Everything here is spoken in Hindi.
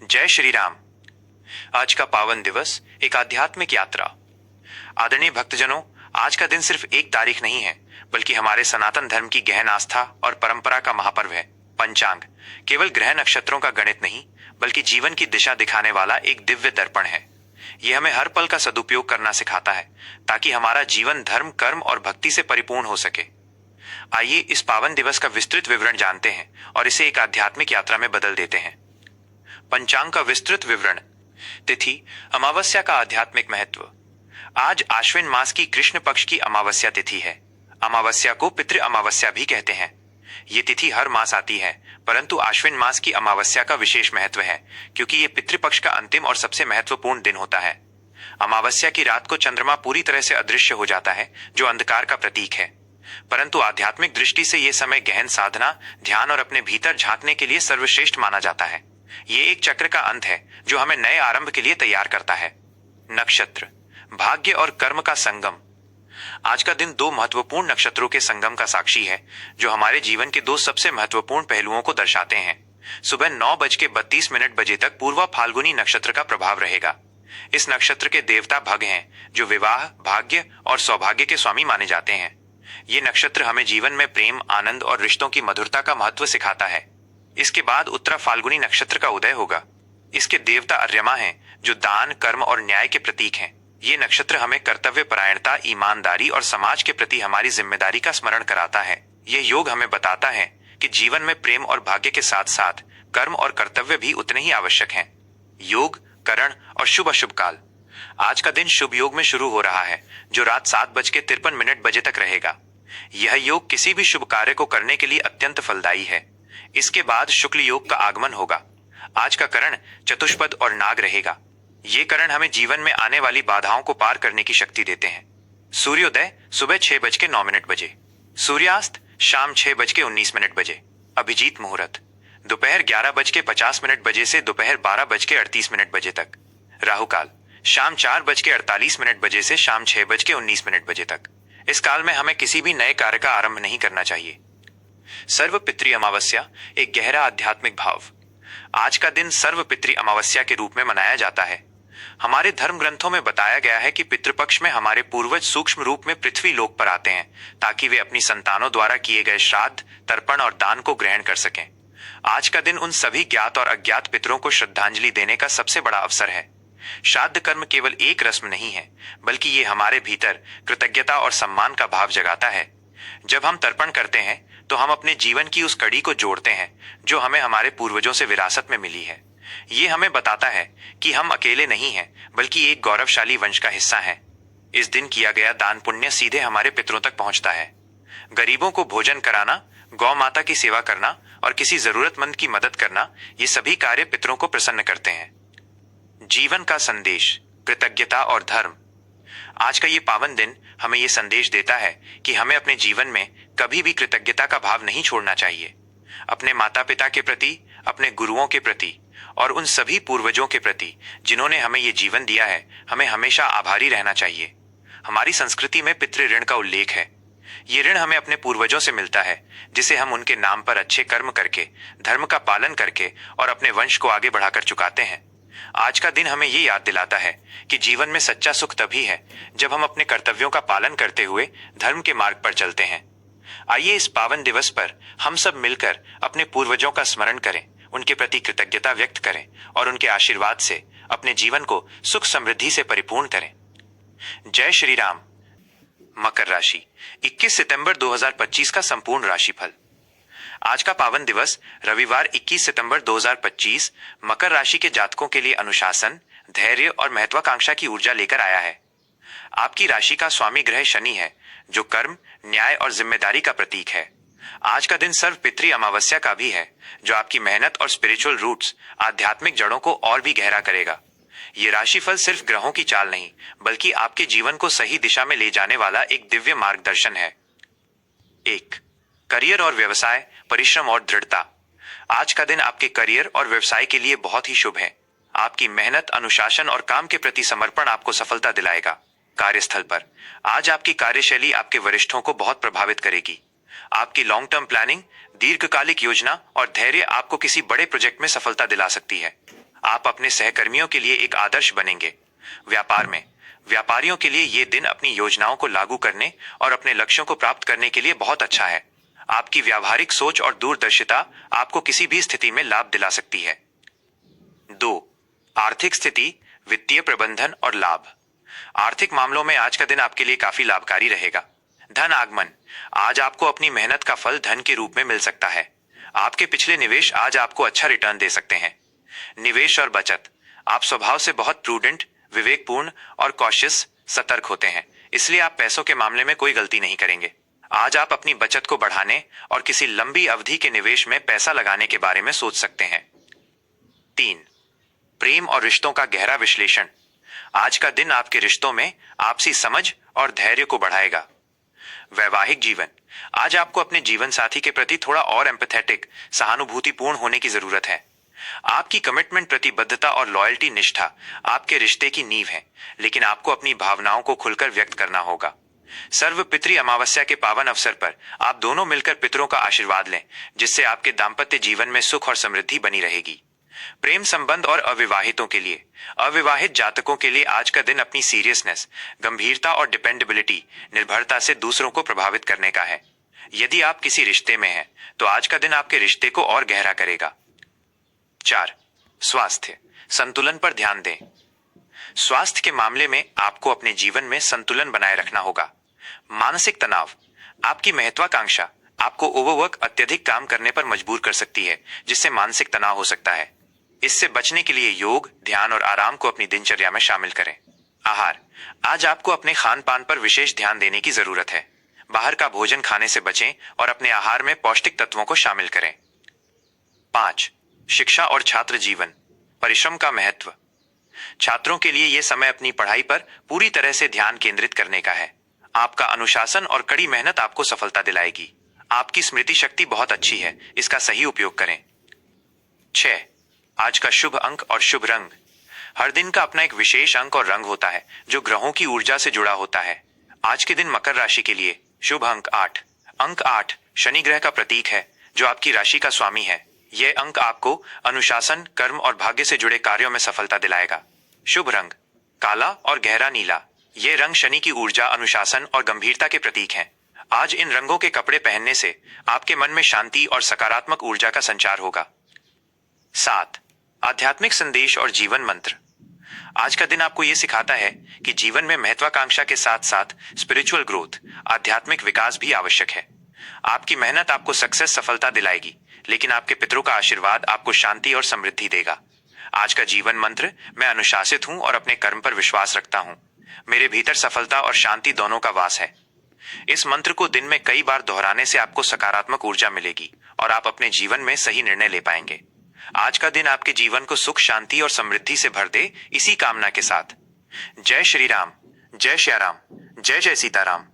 जय श्री राम। आज का पावन दिवस एक आध्यात्मिक यात्रा। आदरणीय भक्तजनों, आज का दिन सिर्फ एक तारीख नहीं है, बल्कि हमारे सनातन धर्म की गहन आस्था और परंपरा का महापर्व है। पंचांग केवल ग्रह नक्षत्रों का गणित नहीं, बल्कि जीवन की दिशा दिखाने वाला एक दिव्य दर्पण है। यह हमें हर पल का सदुपयोग करना सिखाता है, ताकि हमारा जीवन धर्म, कर्म और भक्ति से परिपूर्ण हो सके। आइए इस पावन दिवस का विस्तृत विवरण जानते हैं और इसे एक आध्यात्मिक यात्रा में बदल देते हैं। पंचांग का विस्तृत विवरण। तिथि, अमावस्या का आध्यात्मिक महत्व। आज आश्विन मास की कृष्ण पक्ष की अमावस्या तिथि है। अमावस्या को पितृ अमावस्या भी कहते हैं। ये तिथि हर मास आती है, परंतु आश्विन मास की अमावस्या का विशेष महत्व है, क्योंकि ये पितृपक्ष का अंतिम और सबसे महत्वपूर्ण दिन होता है। अमावस्या की रात को चंद्रमा पूरी तरह से अदृश्य हो जाता है, जो अंधकार का प्रतीक है। परंतु आध्यात्मिक दृष्टि से यह समय गहन साधना, ध्यान और अपने भीतर झांकने के लिए सर्वश्रेष्ठ माना जाता है। ये एक चक्र का अंत है जो हमें नए आरंभ के लिए तैयार करता है। नक्षत्र, भाग्य और कर्म का संगम। आज का दिन दो महत्वपूर्ण नक्षत्रों के संगम का साक्षी है, जो हमारे जीवन के दो सबसे महत्वपूर्ण पहलुओं को दर्शाते हैं। सुबह 9:32 बजे तक पूर्वा फाल्गुनी नक्षत्र का प्रभाव रहेगा। इस नक्षत्र के देवता भग हैं, जो विवाह, भाग्य और सौभाग्य के स्वामी माने जाते हैं। ये नक्षत्र हमें जीवन में प्रेम, आनंद और रिश्तों की मधुरता का महत्व सिखाता है। इसके बाद उत्तरा फाल्गुनी नक्षत्र का उदय होगा। इसके देवता अर्यमा हैं, जो दान, कर्म और न्याय के प्रतीक हैं। ये नक्षत्र हमें कर्तव्य परायणता, ईमानदारी और समाज के प्रति हमारी जिम्मेदारी का स्मरण कराता है। यह योग हमें बताता है कि जीवन में प्रेम और भाग्य के साथ साथ कर्म और कर्तव्य भी उतने ही आवश्यक हैं। योग, करण और शुभ अशुभ काल। आज का दिन शुभ योग में शुरू हो रहा है, जो रात 7:53 बजे तक रहेगा। यह योग किसी भी शुभ कार्य को करने के लिए अत्यंत फलदायी है। इसके बाद शुक्ल योग का आगमन होगा। आज का करण चतुष्पद और नाग रहेगा। ये करण हमें जीवन में आने वाली बाधाओं को पार करने की शक्ति देते हैं। सूर्योदय सुबह 6:09 बजे, सूर्यास्त शाम 6:19 बजे। अभिजीत मुहूर्त दोपहर 11:50 बजे से दोपहर 12:38 बजे तक। राहु काल शाम 4:48 बजे से शाम 6:19 बजे तक। इस काल में हमें किसी भी नए कार्य का आरंभ नहीं करना चाहिए। सर्वपितृ अमावस्या एक गहरा आध्यात्मिक भाव। आज का दिन सर्वपितृ अमावस्या के रूप में मनाया जाता है। हमारे धर्म ग्रंथों में बताया गया है कि पितृपक्ष में हमारे पूर्वज सूक्ष्म रूप में पृथ्वी लोक पर आते हैं, ताकि वे अपनी संतानों द्वारा किए गए श्राद्ध, तर्पण और दान को ग्रहण कर सकें। आज का दिन उन सभी ज्ञात और अज्ञात पितरों को श्रद्धांजलि देने का सबसे बड़ा अवसर है। श्राद्ध कर्म केवल एक रस्म नहीं है, बल्कि ये हमारे भीतर कृतज्ञता और सम्मान का भाव जगाता है। जब हम तर्पण करते हैं, तो हम अपने जीवन की उस कड़ी को जोड़ते हैं जो हमें हमारे पूर्वजों से विरासत में मिली है। ये हमें बताता है कि हम अकेले नहीं हैं, बल्कि एक गौरवशाली वंश का हिस्सा हैं। इस दिन किया गया दान पुण्य सीधे हमारे पितरों तक पहुंचता है। गरीबों को भोजन कराना, गौ माता की सेवा करना और किसी जरूरतमंद की मदद करना, ये सभी कार्य पितरों को प्रसन्न करते हैं। जीवन का संदेश, कृतज्ञता और धर्म। आज का ये पावन दिन हमें ये संदेश देता है कि हमें अपने जीवन में कभी भी कृतज्ञता का भाव नहीं छोड़ना चाहिए। अपने माता पिता के प्रति, अपने गुरुओं के प्रति और उन सभी पूर्वजों के प्रति जिन्होंने हमें ये जीवन दिया है, हमें हमेशा आभारी रहना चाहिए। हमारी संस्कृति में पितृ ऋण का उल्लेख है। ये ऋण हमें अपने पूर्वजों से मिलता है, जिसे हम उनके नाम पर अच्छे कर्म करके, धर्म का पालन करके और अपने वंश को आगे बढ़ाकर चुकाते हैं। आज का दिन हमें ये याद दिलाता है कि जीवन में सच्चा सुख तभी है जब हम अपने कर्तव्यों का पालन करते हुए धर्म के मार्ग पर चलते हैं। आइए इस पावन दिवस पर हम सब मिलकर अपने पूर्वजों का स्मरण करें, उनके प्रति कृतज्ञता व्यक्त करें और उनके आशीर्वाद से अपने जीवन को सुख समृद्धि से परिपूर्ण करें। जय श्री राम। मकर राशि, 21 सितंबर 2025 का संपूर्ण राशिफल। आज का पावन दिवस रविवार 21 सितंबर 2025 मकर राशि के जातकों के लिए अनुशासन, धैर्य और महत्वाकांक्षा की ऊर्जा लेकर आया है। आपकी राशि का स्वामी ग्रह शनि है, जो कर्म, न्याय और जिम्मेदारी का प्रतीक है। आज का दिन सर्व पितृ अमावस्या का भी है, जो आपकी मेहनत और स्पिरिचुअल रूट्स, आध्यात्मिक जड़ों को और भी गहरा करेगा। ये राशिफल सिर्फ ग्रहों की चाल नहीं, बल्कि आपके जीवन को सही दिशा में ले जाने वाला एक दिव्य मार्गदर्शन है। 1. करियर और व्यवसाय, परिश्रम और दृढ़ता। आज का दिन आपके करियर और व्यवसाय के लिए बहुत ही शुभ है। आपकी मेहनत, अनुशासन और काम के प्रति समर्पण आपको सफलता दिलाएगा। कार्यस्थल पर आज आपकी कार्यशैली आपके वरिष्ठों को बहुत प्रभावित करेगी। आपकी लॉन्ग टर्म प्लानिंग, दीर्घकालिक योजना और धैर्य आपको किसी बड़े प्रोजेक्ट में सफलता दिला सकती है। आप अपने सहकर्मियों के लिए एक आदर्श बनेंगे। व्यापार में व्यापारियों के लिए ये दिन अपनी योजनाओं को लागू करने और अपने लक्ष्यों को प्राप्त करने के लिए बहुत अच्छा है। आपकी व्यावहारिक सोच और दूरदर्शिता आपको किसी भी स्थिति में लाभ दिला सकती है। 2. आर्थिक स्थिति, वित्तीय प्रबंधन और लाभ। आर्थिक मामलों में आज का दिन आपके लिए काफी लाभकारी रहेगा। धन आगमन, आज आपको अपनी मेहनत का फल धन के रूप में मिल सकता है। आपके पिछले निवेश आज आपको अच्छा रिटर्न दे सकते हैं। निवेश और बचत, आप स्वभाव से बहुत प्रूडेंट, विवेकपूर्ण और कॉशियस सतर्क होते हैं, इसलिए आप पैसों के मामले में कोई गलती नहीं करेंगे। आज आप अपनी बचत को बढ़ाने और किसी लंबी अवधि के निवेश में पैसा लगाने के बारे में सोच सकते हैं। 3. प्रेम और रिश्तों का गहरा विश्लेषण, आज का दिन आपके रिश्तों में आपसी समझ और धैर्य को बढ़ाएगा। वैवाहिक जीवन, आज आपको अपने जीवन साथी के प्रति थोड़ा और एम्पैथेटिक, सहानुभूतिपूर्ण होने की जरूरत है। आपकी कमिटमेंट, प्रतिबद्धता और लॉयल्टी, निष्ठा आपके रिश्ते की नींव है, लेकिन आपको अपनी भावनाओं को खुलकर व्यक्त करना होगा। सर्व पितृ अमावस्या के पावन अवसर पर आप दोनों मिलकर पितरों का आशीर्वाद लें, जिससे आपके दाम्पत्य जीवन में सुख और समृद्धि बनी रहेगी। प्रेम संबंध और अविवाहितों के लिए, अविवाहित जातकों के लिए आज का दिन अपनी सीरियसनेस, गंभीरता और डिपेंडेबिलिटी, निर्भरता से दूसरों को प्रभावित करने का है। यदि आप किसी रिश्ते में हैं, तो आज का दिन आपके रिश्ते को और गहरा करेगा। 4. स्वास्थ्य, संतुलन पर ध्यान दें। स्वास्थ्य के मामले में आपको अपने जीवन में संतुलन बनाए रखना होगा। मानसिक तनाव, आपकी महत्वाकांक्षा आपको ओवरवर्क, अत्यधिक काम करने पर मजबूर कर सकती है, जिससे मानसिक तनाव हो सकता है। इससे बचने के लिए योग, ध्यान और आराम को अपनी दिनचर्या में शामिल करें। आहार, आज आपको अपने खान पान पर विशेष ध्यान देने की जरूरत है। बाहर का भोजन खाने से बचें और अपने आहार में पौष्टिक तत्वों को शामिल करें। 5. शिक्षा और छात्र जीवन, परिश्रम का महत्व। छात्रों के लिए यह समय अपनी पढ़ाई पर पूरी तरह से ध्यान केंद्रित करने का है। आपका अनुशासन और कड़ी मेहनत आपको सफलता दिलाएगी। आपकी स्मृति शक्ति बहुत अच्छी है, इसका सही उपयोग करें। 6. आज का शुभ अंक और शुभ रंग। हर दिन का अपना एक विशेष अंक और रंग होता है, जो ग्रहों की ऊर्जा से जुड़ा होता है। आज के दिन मकर राशि के लिए शुभ अंक 8। अंक 8 शनि ग्रह का प्रतीक है, जो आपकी राशि का स्वामी है। यह अंक आपको अनुशासन, कर्म और भाग्य से जुड़े कार्यों में सफलता दिलाएगा। शुभ रंग काला और गहरा नीला। ये रंग शनि की ऊर्जा, अनुशासन और गंभीरता के प्रतीक हैं। आज इन रंगों के कपड़े पहनने से आपके मन में शांति और सकारात्मक ऊर्जा का संचार होगा। 7. आध्यात्मिक संदेश और जीवन मंत्र। आज का दिन आपको यह सिखाता है कि जीवन में महत्वाकांक्षा के साथ साथ स्पिरिचुअल ग्रोथ, आध्यात्मिक विकास भी आवश्यक है। आपकी मेहनत आपको सफलता दिलाएगी, लेकिन आपके पितरों का आशीर्वाद आपको शांति और समृद्धि देगा। आज का जीवन मंत्र, मैं अनुशासित हूं और अपने कर्म पर विश्वास रखता हूं। मेरे भीतर सफलता और शांति दोनों का वास है। इस मंत्र को दिन में कई बार दोहराने से आपको सकारात्मक ऊर्जा मिलेगी और आप अपने जीवन में सही निर्णय ले पाएंगे। आज का दिन आपके जीवन को सुख, शांति और समृद्धि से भर दे, इसी कामना के साथ। जय श्री राम, जय श्याराम, जय जय सीताराम।